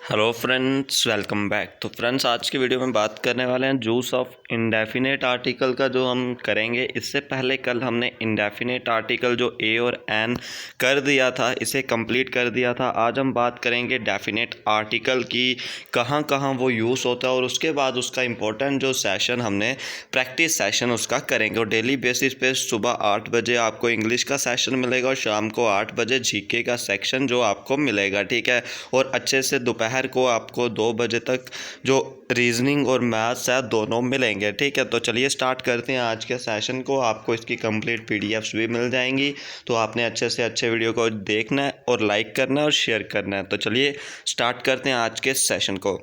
Hello friends, welcome back. तो friends, आज की वीडियो में बात करने वाले हैं यूज़ ऑफ इंडेफिनेट आर्टिकल का, जो हम करेंगे। इससे पहले कल हमने इंडेफिनेट आर्टिकल जो ए और एन कर दिया था, इसे कंप्लीट कर दिया था। आज हम बात करेंगे डेफिनेट आर्टिकल की, कहाँ कहाँ वो यूज़ होता है, और उसके बाद उसका इम्पोर्टेंट जो सेशन हमने प्रैक्टिस सेशन उसका करेंगे। और डेली बेसिस पे सुबह 8 बजे आपको इंग्लिश का सेशन मिलेगा और शाम को 8 बजे जीके का सेक्शन जो आपको मिलेगा, ठीक है। और अच्छे से दोपहर को आपको 2 बजे तक जो रीजनिंग और मैथ्स है दोनों मिलेंगे, ठीक है। तो चलिए स्टार्ट करते हैं आज के सेशन को। आपको इसकी कंप्लीट पीडीएफ्स भी मिल जाएंगी, तो आपने अच्छे से अच्छे वीडियो को देखना है और लाइक करना है और शेयर करना है। तो चलिए स्टार्ट करते हैं आज के सेशन को।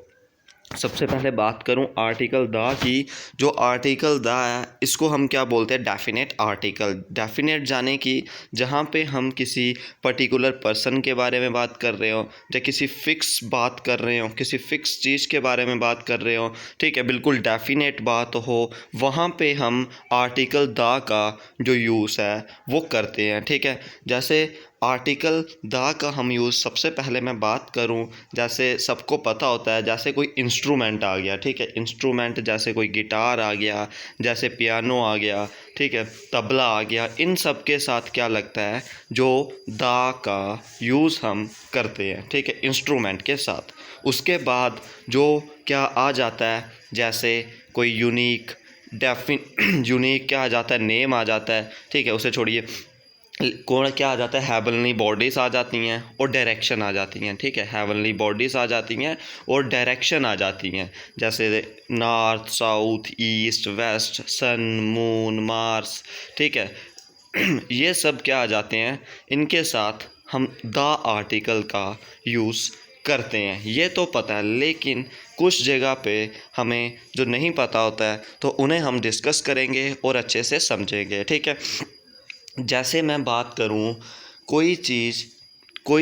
सबसे पहले बात करूं आर्टिकल द की। जो आर्टिकल द है, इसको हम क्या बोलते हैं? Definite article. डेफिनेट जाने की जहां पे हम किसी पर्टिकुलर पर्सन के बारे में बात कर रहे हो, या किसी फिक्स बात कर रहे हो, किसी फिक्स चीज़ के बारे में बात कर रहे हो, ठीक है, बिल्कुल डेफिनेट बात हो, वहाँ पे हम आर्टिकल द का जो यूज़ है वो करते हैं, ठीक है। जैसे आर्टिकल द का हम यूज़, सबसे पहले मैं बात करूं, जैसे सबको पता होता है, जैसे कोई इंस्ट्रूमेंट आ गया, ठीक है। इंस्ट्रूमेंट जैसे कोई गिटार आ गया, जैसे पियानो आ गया, ठीक है, तबला आ गया। इन सब के साथ क्या लगता है, जो द का यूज़ हम करते हैं, ठीक है, इंस्ट्रूमेंट के साथ। उसके बाद जो क्या आ जाता है, जैसे कोई यूनिक यूनिक क्या आ जाता है, नेम आ जाता है, ठीक है। उसे छोड़िए, कौन क्या आ जाता है, हेवनली बॉडीज़ आ जाती हैं और डायरेक्शन आ जाती हैं, ठीक है। हेवनली बॉडीज़ आ जाती हैं और डायरेक्शन आ जाती हैं, जैसे नॉर्थ, साउथ, ईस्ट, वेस्ट, सन, मून, मार्स, ठीक है। ये सब क्या आ जाते हैं, इनके साथ हम द आर्टिकल का यूज़ करते हैं। ये तो पता है, लेकिन कुछ जगह पे हमें जो नहीं पता होता है, तो उन्हें हम डिस्कस करेंगे और अच्छे से समझेंगे, ठीक है। जैसे मैं बात करूं, कोई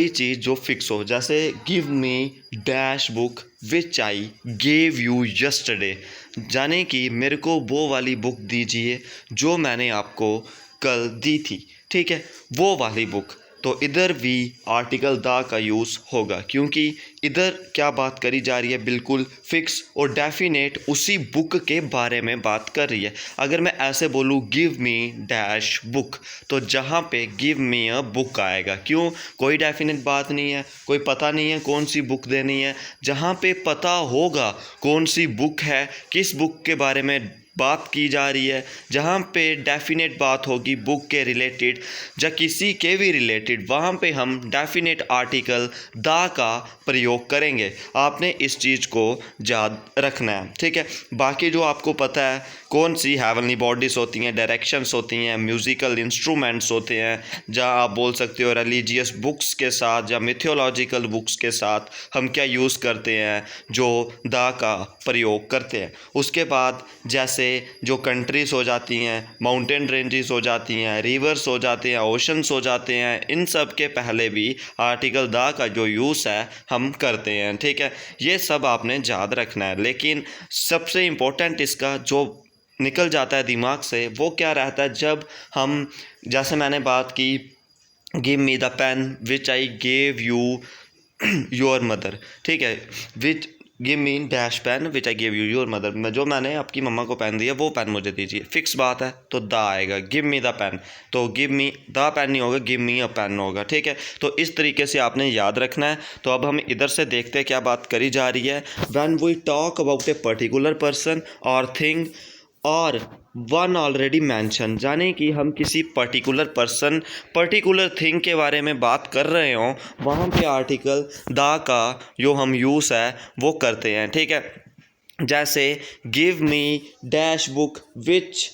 चीज़ जो फिक्स हो, जैसे give me dash book which I gave you yesterday, जाने कि मेरे को वो वाली बुक दीजिए जो मैंने आपको कल दी थी, ठीक है, वो वाली बुक। तो इधर भी आर्टिकल द का यूज़ होगा, क्योंकि इधर क्या बात करी जा रही है, बिल्कुल फिक्स और डेफिनेट उसी बुक के बारे में बात कर रही है। अगर मैं ऐसे बोलूँ गिव मी डैश बुक, तो जहाँ पे गिव मी अ बुक आएगा। क्यों? कोई डेफिनेट बात नहीं है, कोई पता नहीं है कौन सी बुक देनी है। जहाँ पे पता होगा कौन सी बुक है, किस बुक के बारे में बात की जा रही है, जहाँ पे डेफिनेट बात होगी बुक के रिलेटेड या किसी के भी रिलेटेड, वहाँ पे हम डेफिनेट आर्टिकल द का प्रयोग करेंगे। आपने इस चीज़ को याद रखना है, ठीक है। बाकी जो आपको पता है कौन सी हेवनली बॉडीज़ होती हैं, डायरेक्शंस होती हैं, म्यूज़िकल इंस्ट्रूमेंट्स होते हैं, जहाँ आप बोल सकते हो रिलीजियस बुक्स के साथ या मिथोलॉजिकल बुक्स के साथ हम क्या यूज़ करते हैं, जो द का प्रयोग करते हैं। उसके बाद जैसे जो कंट्रीज़ हो जाती हैं, माउंटेन रेंजेस हो जाती हैं, रिवर्स हो जाते हैं, ओशंस हो जाते हैं, इन सब के पहले भी आर्टिकल द का जो यूज़ है हम करते हैं, ठीक है। ये सब आपने याद रखना है। लेकिन सबसे इम्पोर्टेंट इसका जो निकल जाता है दिमाग से, वो क्या रहता है, जब हम, जैसे मैंने बात की, give me the pen which I gave you your mother, ठीक है, which give me dash pen which I give you your mother, जो मैंने आपकी मम्मा को पेन दिया वो पेन मुझे दीजिए। फिक्स बात है, तो द आएगा, गिव मी द पेन, तो गिव मी द पेन नहीं होगा, गिव मी अ पेन होगा, ठीक है। तो इस तरीके से आपने याद रखना है। तो अब हम इधर से देखते हैं क्या बात करी जा रही है। When we talk about a particular person और थिंग और वन ऑलरेडी मैंशन, यानी कि हम किसी पर्टिकुलर पर्सन, पर्टिकुलर थिंग के बारे में बात कर रहे हों, वहाँ पे आर्टिकल द का जो हम यूज़ है वो करते हैं, ठीक है। जैसे give me dash book which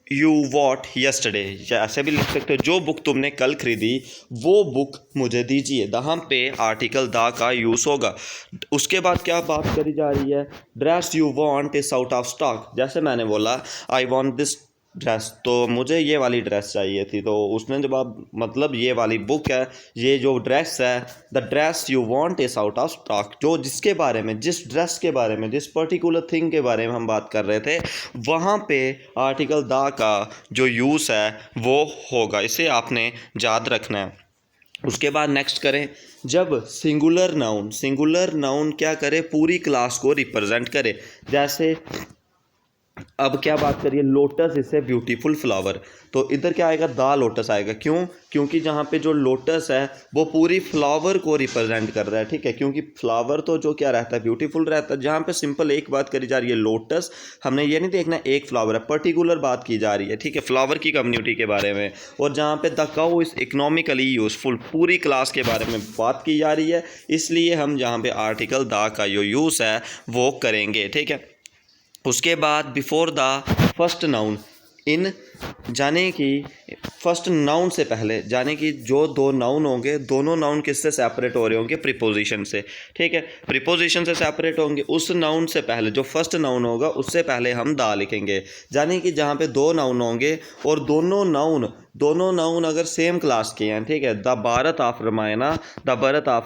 you what yesterday, या ऐसे भी लिख सकते हो, जो बुक तुमने कल खरीदी वो बुक मुझे दीजिए। यहाँ पे आर्टिकल द का यूज़ होगा। उसके बाद क्या बात करी जा रही है, dress you want is out of stock. जैसे मैंने बोला आई वांट दिस ड्रेस, तो मुझे ये वाली ड्रेस चाहिए थी, तो उसने जवाब, मतलब ये वाली बुक है, ये जो ड्रेस है, the dress you want is out of stock. जो जिसके बारे में, जिस ड्रेस के बारे में, जिस पर्टिकुलर थिंग के बारे में हम बात कर रहे थे, वहाँ पे आर्टिकल द का जो यूज़ है वो होगा। इसे आपने याद रखना है। उसके बाद नेक्स्ट करें, जब सिंगुलर नाउन क्या करे, पूरी क्लास को रिप्रेजेंट करे। जैसे अब क्या बात करिए, lotus is a beautiful flower, तो इधर क्या आएगा, द लोटस आएगा। क्यों? क्योंकि जहाँ पे जो लोटस है वो पूरी फ्लावर को रिप्रेजेंट कर रहा है, ठीक है, क्योंकि फ्लावर तो जो क्या रहता है, ब्यूटीफुल रहता है। जहाँ पे सिंपल एक बात करी जा रही है लोटस, हमने ये नहीं देखना एक फ्लावर है, पर्टिकुलर बात की जा रही है, ठीक है, फ्लावर की कम्युनिटी के बारे में। और जहाँ पे the cow is economically useful, पूरी क्लास के बारे में बात की जा रही है, इसलिए हम जहाँ पे आर्टिकल द का जो यूज़ है वो करेंगे, ठीक है। उसके बाद before the first noun in, जाने कि फर्स्ट नाउन से पहले, जाने कि जो दो नाउन होंगे, दोनों नाउन किससे सेपरेट हो रहे होंगे, प्रीपोजिशन से, ठीक है, प्रीपोजिशन से सेपरेट होंगे। उस नाउन से पहले जो फर्स्ट नाउन होगा उससे पहले हम दा लिखेंगे। जाने कि जहाँ पे दो नाउन होंगे और दोनों नाउन अगर सेम क्लास के हैं, ठीक है, the Bharat of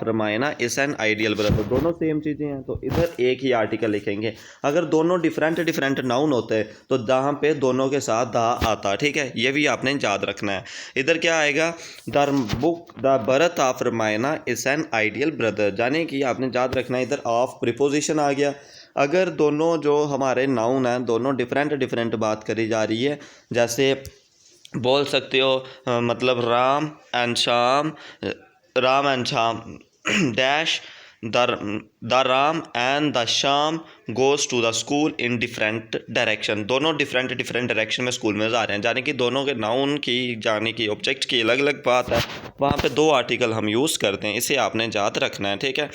Ramayana is an ideal brother, दोनों सेम चीज़ें हैं, तो इधर एक ही आर्टिकल लिखेंगे। अगर दोनों डिफरेंट नाउन होते हैं तो जहाँ पे दोनों के साथ दा आता, ठीक है, ये भी आपने याद रखना है। इधर क्या आएगा, the Bharat of Ramayana is an ideal brother, जाने कि आपने याद रखना है इधर ऑफ प्रीपोजिशन आ गया। अगर दोनों जो हमारे नाउन हैं दोनों डिफरेंट बात करी जा रही है, जैसे बोल सकते हो मतलब Ram and Shyam dash the Ram and the Shyam goes to the school in different direction, दोनों डिफरेंट डायरेक्शन में स्कूल में जा रहे हैं, जाने कि दोनों के नाउन की, जाने कि ऑब्जेक्ट की अलग अलग बात है, वहाँ पे दो आर्टिकल हम यूज़ करते हैं, इसे आपने याद रखना है, ठीक है।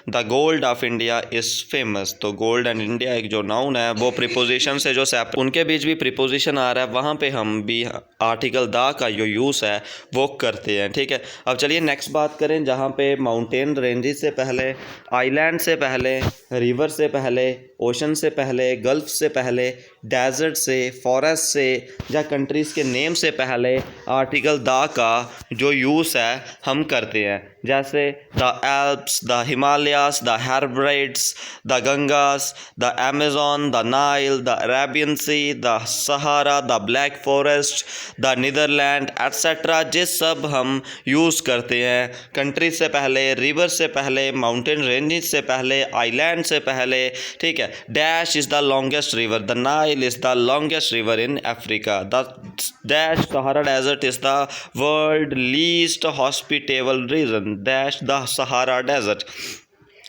The gold of India is famous, तो गोल्ड एंड इंडिया एक जो नाउन है वो प्रीपोजिशन से जो सेपरेट, उनके बीच भी प्रीपोजिशन आ रहा है, वहाँ पे हम भी आर्टिकल द का जो यूज़ है वो करते हैं, ठीक है। अब चलिए नेक्स्ट बात करें, जहाँ पे माउंटेन रेंजेस से पहले, आइलैंड से पहले, रिवर से पहले, ओशन से पहले, गल्फ से पहले, डेजर्ट से, फॉरेस्ट से या कंट्रीज़ के नेम से पहले आर्टिकल द का जो यूज़ है हम करते हैं। जैसे the Alps, the Himalayas, the Hebrides, the Ganges, the Amazon, the Nile, the Arabian Sea, the Sahara, the Black Forest, the Netherland etcetera, ये सब हम यूज़ करते हैं कंट्री से पहले, रिवर से पहले, माउंटेन रेंजेस से पहले, आइलैंड से पहले, ठीक है। Dash is the longest river, the Nile is the longest river in Africa, the dash Sahara desert is the world least hospitable region, dash the Sahara desert.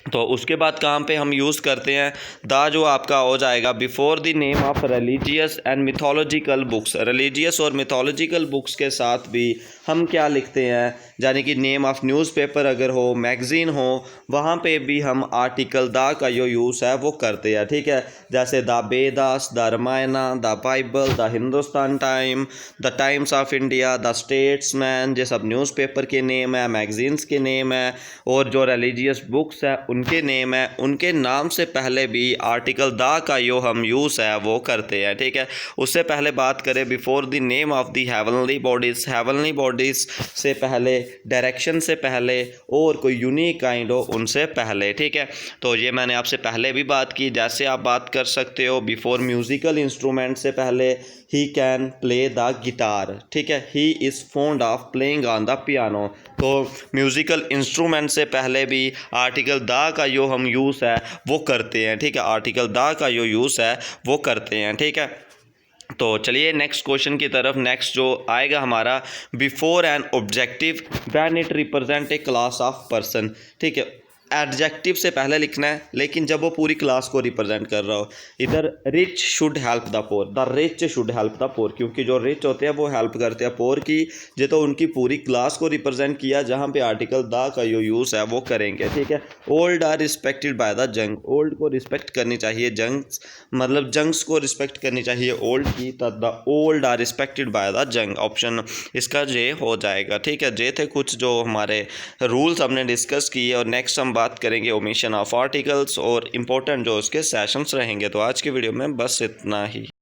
तो उसके बाद कहाँ पे हम यूज़ करते हैं, द जो आपका हो जाएगा before the name of religious and mythological books, religious और मिथोलॉजिकल बुक्स के साथ भी हम क्या लिखते हैं, यानी कि नेम ऑफ न्यूज़पेपर अगर हो, मैगज़ीन हो, वहाँ पे भी हम आर्टिकल द का जो यूज़ है वो करते हैं, ठीक है। जैसे the Vedas, the Ramayana, the Bible, the Hindustan time, the times of India, the statesman, ये सब न्यूज़पेपर के नेम है, मैगज़ीन्स के नेम है, और जो रिलीजियस बुक्स है उनके नेम है, उनके नाम से पहले भी आर्टिकल द का जो हम यूज़ है वो करते हैं, ठीक है। उससे पहले बात करें before the name of the heavenly bodies, heavenly bodies से पहले, डायरेक्शन से पहले, और कोई यूनिक काइंड हो उनसे पहले, ठीक है। तो ये मैंने आपसे पहले भी बात की। जैसे आप बात कर सकते हो बिफोर म्यूज़िकल इंस्ट्रूमेंट से पहले, he can play the guitar, ठीक है, he is fond of playing on the piano. तो म्यूज़िकल इंस्ट्रूमेंट से पहले भी आर्टिकल द का जो हम यूज़ है वो करते हैं, ठीक है, आर्टिकल द का जो यूज़ है वो करते हैं, ठीक है। तो चलिए नेक्स्ट क्वेश्चन की तरफ। नेक्स्ट जो आएगा हमारा, before an objective when it represent a class of person, ठीक है, एडजेक्टिव से पहले लिखना है, लेकिन जब वो पूरी क्लास को रिप्रेजेंट कर रहा हो। इधर rich should help the poor, the rich should help the poor, क्योंकि जो रिच होते हैं वो हेल्प करते हैं पोर की, जो तो उनकी पूरी क्लास को रिप्रेजेंट किया, जहाँ पे आर्टिकल द का जो यूज़ है वो करेंगे, ठीक है। Old are respected by the young, old को रिस्पेक्ट करनी चाहिए, जंग्स मतलब जंग्स को रिस्पेक्ट करनी चाहिए ओल्ड की, तब the old are respected by the young, option इसका जे हो जाएगा, ठीक है। जे थे कुछ जो हमारे रूल्स हमने डिस्कस किए, और नेक्स्ट हम बात करेंगे ओमिशन ऑफ आर्टिकल्स और इम्पोर्टेंट जो उसके सेशंस रहेंगे। तो आज की वीडियो में बस इतना ही।